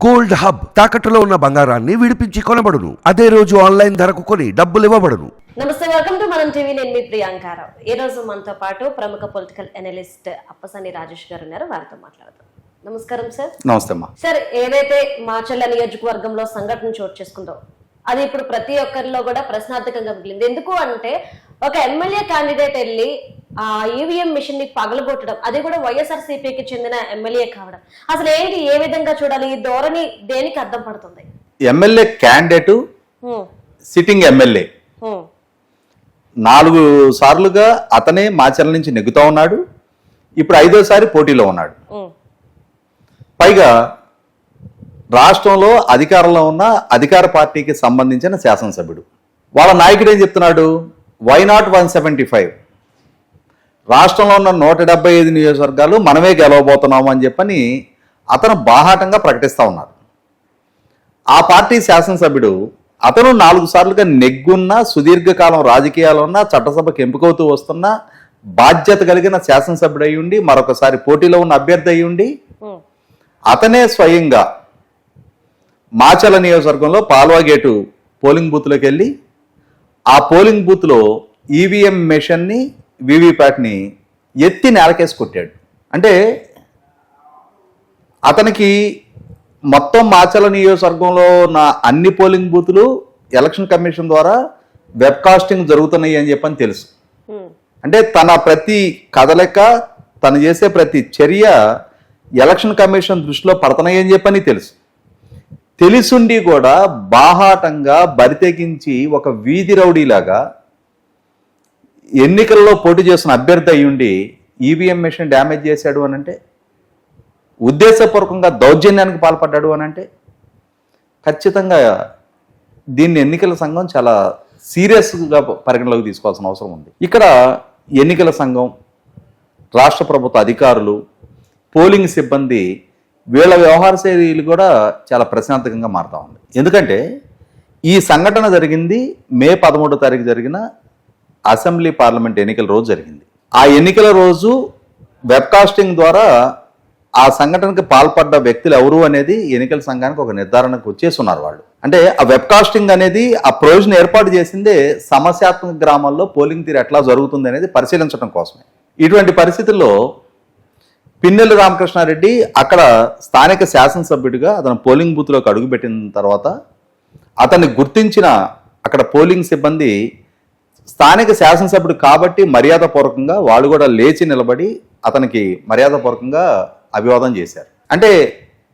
Gold hub తాకట్టులో ఉన్న బంగారాన్ని విడిపించి కొనబడును. అదే రోజు ఆన్లైన్ ధరకు కొని డబ్బులు ఇవ్వబడును. నమస్తే, వెల్కమ్ టు మనం టీవీ. నేను మీ ప్రియాంకారావు. ఈ రోజు మనతో పాటు ప్రముఖ పొలిటికల్ అనలిస్ట్ అప్పసాని రాజేష్ గారు ఉన్నారు. వారితో మాట్లాడదాం. నమస్కారం సార్. నమస్తే అమ్మా. సార్, ఏదైతే మాచర్ల నియోజకవర్గంలో సంఘటన చోటు చేసుకుందో అది ఇప్పుడు ప్రతి ఒక్కరిలో కూడా ప్రశ్నార్థకంగా మిగిలింది. ఎందుకు అంటే ఒక ఎమ్మెల్యే క్యాండిడేట్ వెళ్ళి ఆ ఈవీఎం మిషన్ ని పగలగొట్టడం, అది కూడా వైఎస్ఆర్సీపీకి చెందిన ఎమ్మెల్యే కావడం, అసలు ఏంటి, ఏ విధంగా చూడాలి? ఈ ధోరణి దేనికి అర్థం పడుతుంది? ఎమ్మెల్యే క్యాండిడేట్ సిట్టింగ్ ఎమ్మెల్యే 4 సార్లుగా అతనే మాచర్ల నుంచి నెగ్గుతా ఉన్నాడు. ఇప్పుడు 5వ సారి పోటీలో ఉన్నాడు. పైగా రాష్ట్రంలో అధికారంలో ఉన్న అధికార పార్టీకి సంబంధించిన శాసనసభ్యుడు. వాళ్ళ నాయకుడు ఏం చెప్తున్నాడు? Why not 175? రాష్ట్రంలో ఉన్న 175 నియోజకవర్గాలు మనమే గెలవబోతున్నాము అని చెప్పని అతను బాహాటంగా ప్రకటిస్తూ ఉన్నారు. ఆ పార్టీ శాసనసభ్యుడు అతను 4 సార్లుగా నెగ్గున్న, సుదీర్ఘకాలం రాజకీయాలు ఉన్న, చట్టసభకు ఎంపికవుతూ వస్తున్న బాధ్యత కలిగిన శాసనసభ్యుడు అయి ఉండి, మరొకసారి పోటీలో ఉన్న అభ్యర్థి అయి ఉండి, అతనే స్వయంగా మాచర్ల నియోజకవర్గంలో పాల్వాగేటు పోలింగ్ బూత్లోకి వెళ్ళి ఆ పోలింగ్ బూత్లో ఈవీఎం మెషిన్ని, వీవీప్యాట్ని ఎత్తి నేలకేసి కొట్టాడు. అంటే అతనికి మొత్తం మాచర్ల నియోజకవర్గంలో ఉన్న అన్ని పోలింగ్ బూతులు ఎలక్షన్ కమిషన్ ద్వారా వెబ్కాస్టింగ్ జరుగుతున్నాయి అని చెప్పని తెలుసు. అంటే తన ప్రతి కదలిక, తను చేసే ప్రతి చర్య ఎలక్షన్ కమిషన్ దృష్టిలో పడుతున్నాయి అని చెప్పని తెలుసు. తెలుసుండి కూడా బాహాటంగా బరితెగించి ఒక వీధి రౌడీలాగా ఎన్నికల్లో పోటీ చేస్తున్న అభ్యర్థి అయ్యుండి ఈవీఎం మెషిన్ డ్యామేజ్ చేశాడు అని అంటే, ఉద్దేశపూర్వకంగా దౌర్జన్యానికి పాల్పడ్డాడు అని అంటే, ఖచ్చితంగా దీన్ని ఎన్నికల సంఘం చాలా సీరియస్గా పరిగణలోకి తీసుకోవాల్సిన అవసరం ఉంది. ఇక్కడ ఎన్నికల సంఘం, రాష్ట్ర ప్రభుత్వ అధికారులు, పోలింగ్ సిబ్బంది, వీళ్ళ వ్యవహార శైలిలు కూడా చాలా ప్రశ్నార్థకంగా మారుతూ ఉంది. ఎందుకంటే ఈ సంఘటన జరిగింది మే 13వ తారీఖు జరిగిన అసెంబ్లీ పార్లమెంట్ ఎన్నికల రోజు జరిగింది. ఆ ఎన్నికల రోజు వెబ్కాస్టింగ్ ద్వారా ఆ సంఘటనకి పాల్పడ్డ వ్యక్తులు ఎవరు అనేది ఎన్నికల సంఘానికి ఒక నిర్ధారణకు వచ్చేస్తున్నారు వాళ్ళు. అంటే ఆ వెబ్కాస్టింగ్ అనేది ఆ ప్రొవిజన్ ఏర్పాటు చేసిందే సమస్యాత్మక గ్రామాల్లో పోలింగ్ తీరు ఎట్లా జరుగుతుంది అనేది పరిశీలించడం కోసమే. ఇటువంటి పరిస్థితుల్లో పిన్నెల్లి రామకృష్ణారెడ్డి అక్కడ స్థానిక శాసనసభ్యుడిగా అతను పోలింగ్ బూత్లోకి అడుగుపెట్టిన తర్వాత అతన్ని గుర్తించిన అక్కడ పోలింగ్ సిబ్బంది స్థానిక శాసనసభ్యుడు కాబట్టి మర్యాదపూర్వకంగా వాళ్ళు కూడా లేచి నిలబడి అతనికి మర్యాదపూర్వకంగా అభివాదం చేశారు. అంటే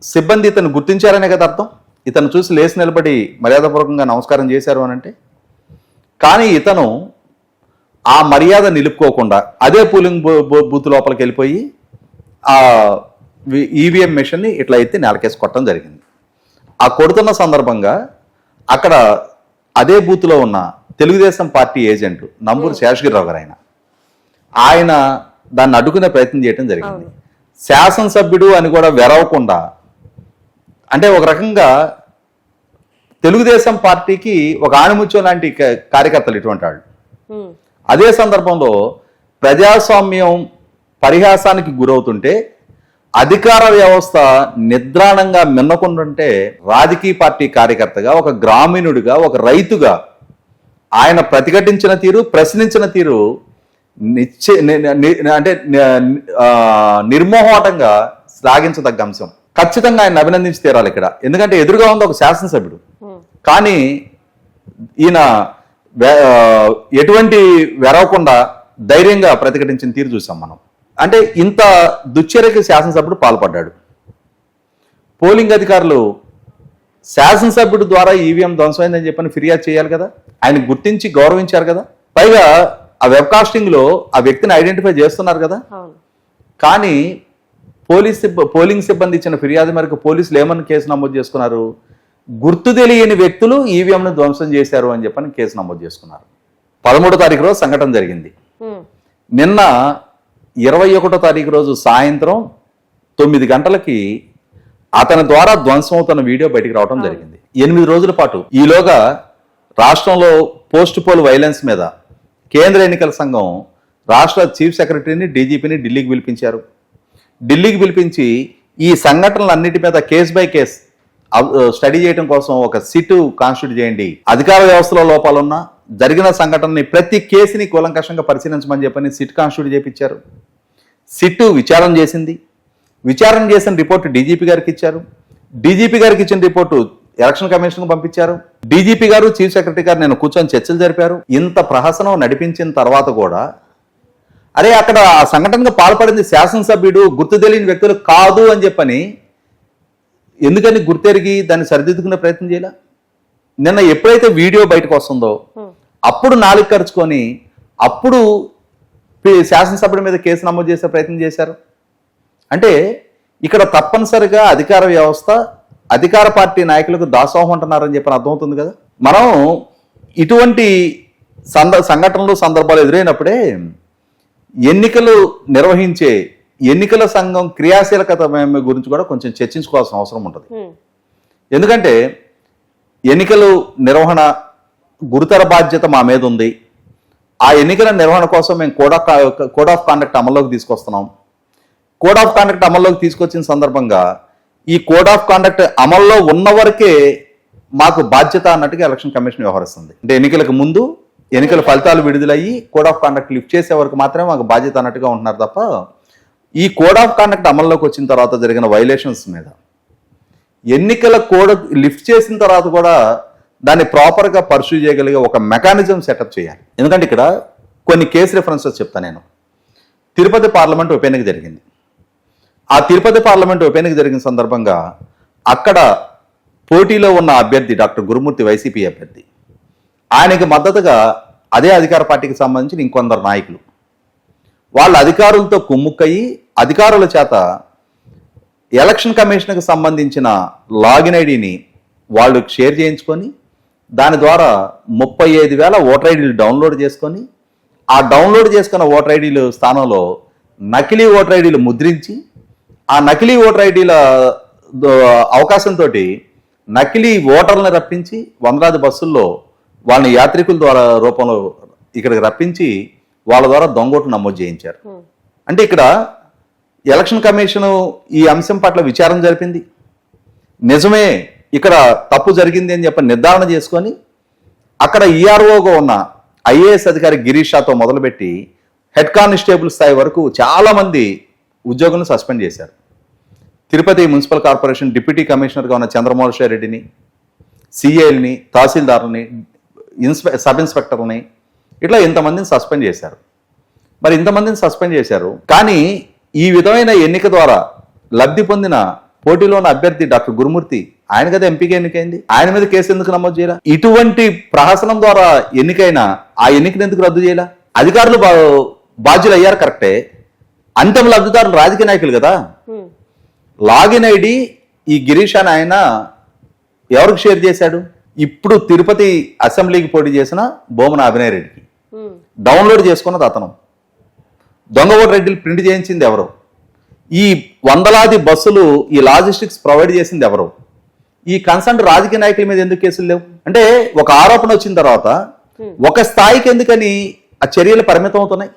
సిబ్బంది ఇతను గుర్తించారనే కదా అర్థం. ఇతను చూసి లేచి నిలబడి మర్యాదపూర్వకంగా నమస్కారం చేశారు అని అంటే, కానీ ఇతను ఆ మర్యాద నిలుపుకోకుండా అదే పోలింగ్ బూత్ లోపలికి వెళ్ళిపోయి ఆ ఈవీఎం మెషిన్ని ఇట్లా ఎత్తి నేలకేసి కొట్టడం జరిగింది. ఆ కొడుతున్న సందర్భంగా అక్కడ అదే బూత్లో ఉన్న తెలుగుదేశం పార్టీ ఏజెంట్ నంబూరు శేషగిరిరావు గారు ఆయన దాన్ని అడ్డుకునే ప్రయత్నం చేయడం జరిగింది. శాసనసభ్యుడు అని కూడా వెరవకుండా, అంటే ఒక రకంగా తెలుగుదేశం పార్టీకి ఒక ఆణిముత్యం లాంటి కార్యకర్తలు ఇటువంటి వాళ్ళు. అదే సందర్భంలో ప్రజాస్వామ్యం పరిహాసానికి గురవుతుంటే, అధికార వ్యవస్థ నిద్రాణంగా మిన్నకుంటుంటే, రాజకీయ పార్టీ కార్యకర్తగా, ఒక గ్రామీణుడిగా, ఒక రైతుగా ఆయన ప్రతిఘటించిన తీరు, ప్రశ్నించిన తీరు అంటే నిర్మోహమాటంగా శ్లాఘించదగ్గ అంశం. ఖచ్చితంగా ఆయన అభినందించి తీరాలి ఇక్కడ. ఎందుకంటే ఎదురుగా ఉంది ఒక శాసనసభ్యుడు, కానీ ఈయన ఎటువంటి వెరవకుండా ధైర్యంగా ప్రతిఘటించిన తీరు చూసాం మనం. అంటే ఇంత దుశ్చర్యకి శాసనసభ్యుడు పాల్పడ్డాడు. పోలింగ్ అధికారులు శాసనసభ్యుడు ద్వారా ఈవీఎం ధ్వంసమైందని చెప్పని ఫిర్యాదు చేయాలి కదా, ఆయన గుర్తించి గౌరవించారు కదా. పైగా ఆ వెబ్కాస్టింగ్లో ఆ వ్యక్తిని ఐడెంటిఫై చేస్తున్నారు కదా. కానీ పోలింగ్ సిబ్బంది ఇచ్చిన ఫిర్యాదు మేరకు పోలీసులు ఏమని కేసు నమోదు చేసుకున్నారు? గుర్తు తెలియని వ్యక్తులు ఈవీఎంను ధ్వంసం చేశారు అని చెప్పని కేసు నమోదు చేసుకున్నారు. 13వ తారీఖు రోజు సంఘటన జరిగింది. నిన్న 21వ తారీఖు రోజు సాయంత్రం 9 గంటలకి అతని ద్వారా ధ్వంసం అవుతున్న వీడియో బయటికి రావడం జరిగింది. 8 రోజుల పాటు ఈలోగా రాష్ట్రంలో పోస్ట్ పోల్ వైలెన్స్ మీద కేంద్ర ఎన్నికల సంఘం రాష్ట్ర చీఫ్ సెక్రటరీని, డీజీపీని ఢిల్లీకి పిలిపించారు. ఢిల్లీకి పిలిపించి ఈ సంఘటనలన్నిటి మీద కేస్ బై కేస్ స్టడీ చేయడం కోసం ఒక సిట్ కాన్స్టిట్యూట్ చేయండి, అధికార వ్యవస్థలో లోపాలున్నా జరిగిన సంఘటనని ప్రతి కేసుని కూలంకషంగా పరిశీలించమని చెప్పని సిట్ కాన్స్టిట్యూట్ చేయించారు. సిట్ విచారణ చేసింది. విచారణ చేసిన రిపోర్టు డీజీపీ గారికి ఇచ్చారు. డీజీపీ గారికి ఇచ్చిన రిపోర్టు ఎలక్షన్ కమిషన్ పంపించారు. డీజీపీ గారు చీఫ్ సెక్రటరీ గారు నేను కూర్చొని చర్చలు జరిపారు. ఇంత ప్రహసనం నడిపించిన తర్వాత కూడా అరే అక్కడ ఆ సంఘటనకు పాల్పడింది శాసనసభ్యుడు, గుర్తు తెలియని వ్యక్తులు కాదు అని చెప్పని ఎందుకని గుర్తెరిగి దాన్ని సరిదిద్దుకునే ప్రయత్నం చేయాల? నిన్న ఎప్పుడైతే వీడియో బయటకు వస్తుందో అప్పుడు నాలుగు ఖర్చుకొని అప్పుడు శాసనసభ్యుడి మీద కేసు నమోదు చేసే ప్రయత్నం చేశారు. అంటే ఇక్కడ తప్పనిసరిగా అధికార వ్యవస్థ అధికార పార్టీ నాయకులకు దాసోహం అంటున్నారని చెప్పని అర్థమవుతుంది కదా. మనం ఇటువంటి సంఘటనలు సందర్భాలు ఎదురైనప్పుడే ఎన్నికలు నిర్వహించే ఎన్నికల సంఘం క్రియాశీలకత గురించి కూడా కొంచెం చర్చించుకోవాల్సిన అవసరం ఉంటుంది. ఎందుకంటే ఎన్నికలు నిర్వహణ గురుతర బాధ్యత మా మీద ఉంది. ఆ ఎన్నికల నిర్వహణ కోసం మేము కోడ్ ఆఫ్ కాండక్ట్ అమల్లోకి తీసుకొస్తున్నాం. కోడ్ ఆఫ్ కాండక్ట్ అమల్లోకి తీసుకొచ్చిన సందర్భంగా ఈ కోడ్ ఆఫ్ కాండక్ట్ అమల్లో ఉన్న వరకే మాకు బాధ్యత అన్నట్టుగా ఎలక్షన్ కమిషన్ వ్యవహరిస్తుంది. అంటే ఎన్నికలకు ముందు ఎన్నికల ఫలితాలు విడుదలయ్యి కోడ్ ఆఫ్ కాండక్ట్ లిఫ్ట్ చేసే వరకు మాత్రమే మాకు బాధ్యత అన్నట్టుగా ఉంటున్నారు తప్ప ఈ కోడ్ ఆఫ్ కాండక్ట్ అమల్లోకి వచ్చిన తర్వాత జరిగిన వైలేషన్స్ మీద ఎన్నికల కోడ్ లిఫ్ట్ చేసిన తర్వాత కూడా దాన్ని ప్రాపర్గా పర్సూ చేయగలిగే ఒక మెకానిజం సెటప్ చేయాలి. ఎందుకంటే ఇక్కడ కొన్ని కేసు రిఫరెన్సెస్ చెప్తాను నేను. తిరుపతి పార్లమెంట్ ఉప ఎన్నిక జరిగింది. ఆ తిరుపతి పార్లమెంట్ ఉప ఎన్నిక జరిగిన సందర్భంగా అక్కడ పోటీలో ఉన్న అభ్యర్థి డాక్టర్ గురుమూర్తి వైసీపీ అభ్యర్థి, ఆయనకి మద్దతుగా అదే అధికార పార్టీకి సంబంధించిన ఇంకొందరు నాయకులు వాళ్ళ అధికారులతో కుమ్ముక్కయ్యి అధికారుల చేత ఎలక్షన్ కమిషన్కి సంబంధించిన లాగిన్ ఐడిని వాళ్ళు షేర్ చేయించుకొని దాని ద్వారా 35,000 ఓటర్ ఐడీలు డౌన్లోడ్ చేసుకొని ఆ డౌన్లోడ్ చేసుకున్న ఓటర్ ఐడీలు స్థానంలో నకిలీ ఓటర్ ఐడీలు ముద్రించి ఆ నకిలీ ఓటర్ ఐడీల అవకాశంతో నకిలీ ఓటర్లను రప్పించి వందలాది బస్సుల్లో వాళ్ళని యాత్రికుల ద్వారా రూపంలో ఇక్కడికి రప్పించి వాళ్ళ ద్వారా దొంగోట్లు నమోదు చేయించారు. అంటే ఇక్కడ ఎలక్షన్ కమిషన్ ఈ అంశం పట్ల విచారణ జరిపింది. నిజమే ఇక్కడ తప్పు జరిగింది అని చెప్పి నిర్ధారణ చేసుకొని అక్కడ ఈఆర్ఓగా ఉన్న ఐఏఎస్ అధికారి గిరీష్ షాతో మొదలుపెట్టి హెడ్ కానిస్టేబుల్ స్థాయి వరకు చాలా మంది ఉద్యోగులను సస్పెండ్ చేశారు. తిరుపతి మున్సిపల్ కార్పొరేషన్ డిప్యూటీ కమిషనర్గా ఉన్న చంద్రమోహన్ రెడ్డిని, సిఐల్ని, తహసీల్దార్ని, సబ్ ఇన్స్పెక్టర్ని ఇట్లా ఇంతమందిని సస్పెండ్ చేశారు. మరి ఇంతమందిని సస్పెండ్ చేశారు కానీ ఈ విధమైన ఎన్నిక ద్వారా లబ్ధి పొందిన పోటీలో ఉన్న అభ్యర్థి డాక్టర్ గురుమూర్తి ఆయన కదా ఎంపీగా ఎన్నికైంది, ఆయన మీద కేసు ఎందుకు నమోదు చేయాల? ఇటువంటి ప్రహసనం ద్వారా ఎన్నికైనా ఆ ఎన్నికను ఎందుకు రద్దు చేయాల? అధికారులు బాధ్యులు అయ్యారు కరెక్టే, అంతిమ లబ్ధిదారులు రాజకీయ నాయకులు కదా. లాగిన్ ఐడి ఈ గిరీష్ అని ఆయన ఎవరికి షేర్ చేశాడు? ఇప్పుడు తిరుపతి అసెంబ్లీకి పోటీ చేసిన బోమన అభినయ్ రెడ్డికి డౌన్లోడ్ చేసుకున్నది అతను. దొంగ ఓటర్ ఐడీలు ప్రింట్ చేయించింది ఎవరు? ఈ వందలాది బస్సులు ఈ లాజిస్టిక్స్ ప్రొవైడ్ చేసింది ఎవరు? ఈ కన్సర్న్ రాజకీయ నాయకుల మీద ఎందుకు కేసులు లేవు? అంటే ఒక ఆరోపణ వచ్చిన తర్వాత ఒక స్థాయికి ఎందుకని ఆ చర్యలు పరిమితం అవుతున్నాయి?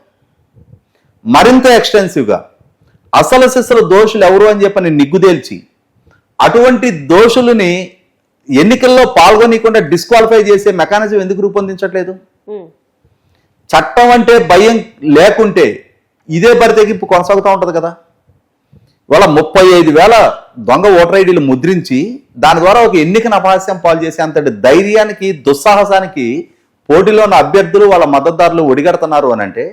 మరింత ఎక్స్టెన్సివ్గా అసలు సిసలు దోషులు ఎవరు అని చెప్పని నిగ్గుదేల్చి అటువంటి దోషులని ఎన్నికల్లో పాల్గొనకుండా డిస్క్వాలిఫై చేసే మెకానిజం ఎందుకు రూపొందించట్లేదు? చట్టం అంటే భయం లేకుంటే ఇదే బరితెగింపు కొనసాగుతూ ఉంటుంది కదా. ఇవాళ 35,000 దొంగ ఓటర్ ఐడీలు ముద్రించి దాని ద్వారా ఒక ఎన్నికను అపహాస్యం పాలు చేసే అంతటి ధైర్యానికి, దుస్సాహసానికి పోటీలో ఉన్న అభ్యర్థులు వాళ్ళ మద్దతుదారులు ఒడిగడుతున్నారు అని అంటే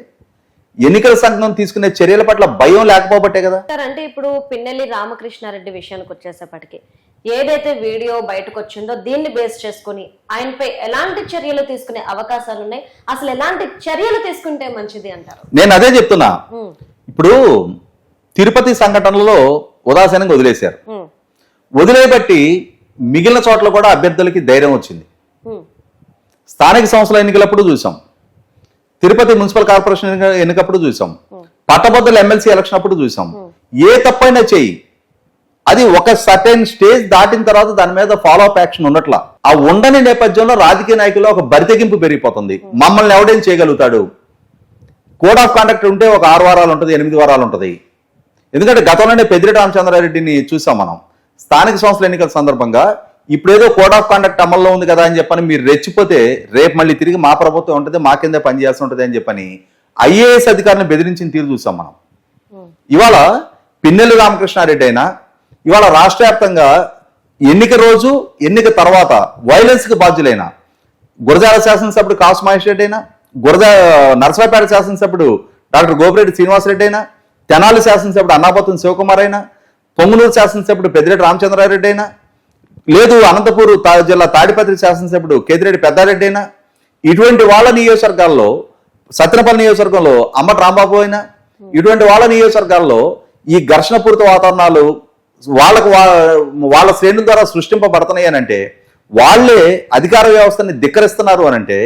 ఎన్నికల సంఘం తీసుకునే చర్యల పట్ల భయం లేకపోబట్టే కదా. అంటే ఇప్పుడు పిన్నెల్లి రామకృష్ణారెడ్డి విషయానికి వచ్చేసేపటికి ఏదైతే వీడియో బయటకు వచ్చిందో దీన్ని బేస్ చేసుకుని ఆయనపై ఎలాంటి చర్యలు తీసుకునే అవకాశాలు ఉన్నాయి, అసలు ఎలాంటి చర్యలు తీసుకుంటే మంచిది అంటారు? నేను అదే చెప్తున్నా. ఇప్పుడు తిరుపతి సంఘటనలో ఉదాసీనంగా వదిలేశారు. వదిలేబట్టి మిగిలిన చోట్ల కూడా అభ్యర్థులకి ధైర్యం వచ్చింది. స్థానిక సంస్థల ఎన్నికలప్పుడు చూసాం, తిరుపతి మున్సిపల్ కార్పొరేషన్ ఎన్నికప్పుడు చూసాం, పట్టభద్రుల ఎమ్మెల్సీ ఎలక్షన్ అప్పుడు చూసాం. ఏ తప్పైనా చేయి, అది ఒక సర్టెన్ స్టేజ్ దాటిన తర్వాత దాని మీద ఫాలో అప్ యాక్షన్ ఉండట్లా. ఆ ఉండని నేపథ్యంలో రాజకీయ నాయకుల్లో ఒక బరితెగింపు పెరిగిపోతుంది. మమ్మల్ని ఎవడేం చేయగలుగుతాడు? కోడ్ ఆఫ్ కాండక్ట్ ఉంటే ఒక 6 వారాలు ఉంటుంది, 8 వారాలు ఉంటుంది. ఎందుకంటే గతంలోనే పెద్దిరెడ్డి రామచంద్రారెడ్డిని చూసాం మనం. స్థానిక సంస్థల ఎన్నికల సందర్భంగా ఇప్పుడేదో కోడ్ ఆఫ్ కాండక్ట్ అమల్లో ఉంది కదా అని చెప్పని మీరు రెచ్చిపోతే రేపు మళ్ళీ తిరిగి మా ప్రభుత్వం ఉంటుంది, మా కిందే పనిచేస్తూ ఉంటుంది అని చెప్పని ఐఏఎస్ అధికారులను బెదిరించిన తీరు చూసాం మనం. ఇవాళ పిన్నెల్లి రామకృష్ణారెడ్డి అయినా ఇవాళ రాష్ట్ర వ్యాప్తంగా ఎన్నిక రోజు ఎన్నిక తర్వాత వైలెన్స్కి బాధ్యులైన గురజాల శాసనసభ్యుడు కాసు మహేష్ రెడ్డి అయినా, నరసరావుపేట శాసనసభ్యుడు డాక్టర్ గోపిరెడ్డి శ్రీనివాసరెడ్డి అయినా, తెనాలి శాసనసభ్యుడు అన్నాపత్తుని శివకుమార్ అయినా, పొంగునూరు శాసనసభ్యుడు పెద్దిరెడ్డి రామచంద్రారెడ్డి అయినా, లేదు అనంతపూర్ జిల్లా తాడిపత్రి శాసనసభ్యుడు కేతిరెడ్డి పెద్దారెడ్డి అయినా, ఇటువంటి వాళ్ళ నియోజకవర్గాల్లో సత్తెనపల్లి నియోజకవర్గంలో అంబటి రాంబాబు అయినా, ఇటువంటి వాళ్ళ నియోజకవర్గాల్లో ఈ ఘర్షణపూరిత వాతావరణాలు వాళ్ళ శ్రేణుల ద్వారా సృష్టింపబడుతున్నాయి అని అంటే, వాళ్లే అధికార వ్యవస్థని ధిక్కరిస్తున్నారు అని అంటే,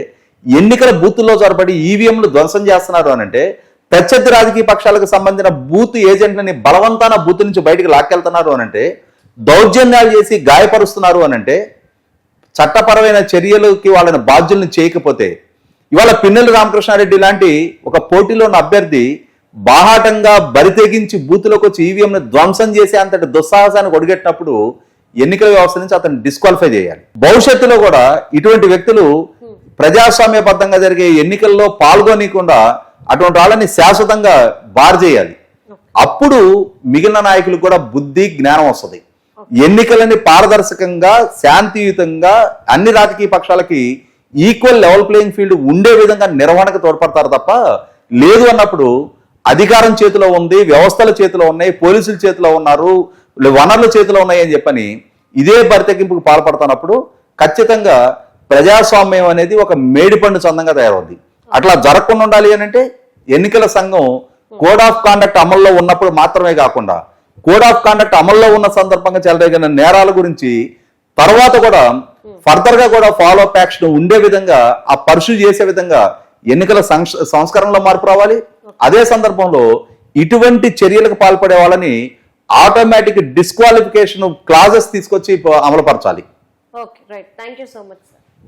ఎన్నికల బూతుల్లో జొరబడి ఈవీఎంలు ధ్వంసం చేస్తున్నారు అని అంటే, ప్రత్యర్థి రాజకీయ పక్షాలకు సంబంధించిన బూత్ ఏజెంట్లని బలవంతాన బూత్ నుంచి బయటికి లాక్కెళ్తున్నారు అని అంటే, దౌర్జన్యాలు చేసి గాయపరుస్తున్నారు అని అంటే, చట్టపరమైన చర్యలకి వాళ్ళని బాధ్యుల్ని చేయకపోతే, ఇవాళ పిన్నెల్లి రామకృష్ణారెడ్డి లాంటి ఒక పోటీలో ఉన్న అభ్యర్థి బాహాటంగా బరితెగించి బూత్లోకి వచ్చి ఈవీఎంని ధ్వంసం చేసే అంతటి దుస్సాహసాన్ని ఒడిగట్టినప్పుడు ఎన్నికల వ్యవస్థ నుంచి అతన్ని డిస్క్వాలిఫై చేయాలి. భవిష్యత్తులో కూడా ఇటువంటి వ్యక్తులు ప్రజాస్వామ్యబద్ధంగా జరిగే ఎన్నికల్లో పాల్గొనకుండా అటువంటి వాళ్ళని శాశ్వతంగా బార్ చేయాలి. అప్పుడు మిగిలిన నాయకులు కూడా బుద్ధి జ్ఞానం వస్తుంది. ఎన్నికలని పారదర్శకంగా శాంతియుతంగా అన్ని రాజకీయ పక్షాలకి ఈక్వల్ లెవెల్ ప్లేయింగ్ ఫీల్డ్ ఉండే విధంగా నిర్వహణకు తోడ్పడతారు తప్ప, లేదు అన్నప్పుడు అధికారం చేతిలో ఉంది, వ్యవస్థల చేతిలో ఉన్నాయి, పోలీసుల చేతిలో ఉన్నారు, వనరుల చేతిలో ఉన్నాయి అని చెప్పని ఇదే బరితెగింపుకు పాల్పడుతున్నప్పుడు ఖచ్చితంగా ప్రజాస్వామ్యం అనేది ఒక మేడిపండు చందంగా తయారవుద్ది. అట్లా జరగకుండా ఉండాలి అని అంటే ఎన్నికల సంఘం కోడ్ ఆఫ్ కాండక్ట్ అమల్లో ఉన్నప్పుడు మాత్రమే కాకుండా, కోడ్ ఆఫ్ కాండక్ట్ అమల్లో ఉన్న సందర్భంగా చెలరేగిన నేరాల గురించి తర్వాత కూడా ఫర్దర్ గా కూడా ఫాలో అప్ యాక్షన్ ఉండే విధంగా, ఆ పర్సూ చేసే విధంగా ఎన్నికల సంస్కరణలో మార్పు రావాలి. అదే సందర్భంలో ఇటువంటి చర్యలకు పాల్పడే వాళ్ళని ఆటోమేటిక్ డిస్క్వాలిఫికేషన్ క్లాజెస్ తీసుకొచ్చి అమలుపరచాలి. Okay, right. Thank you so much.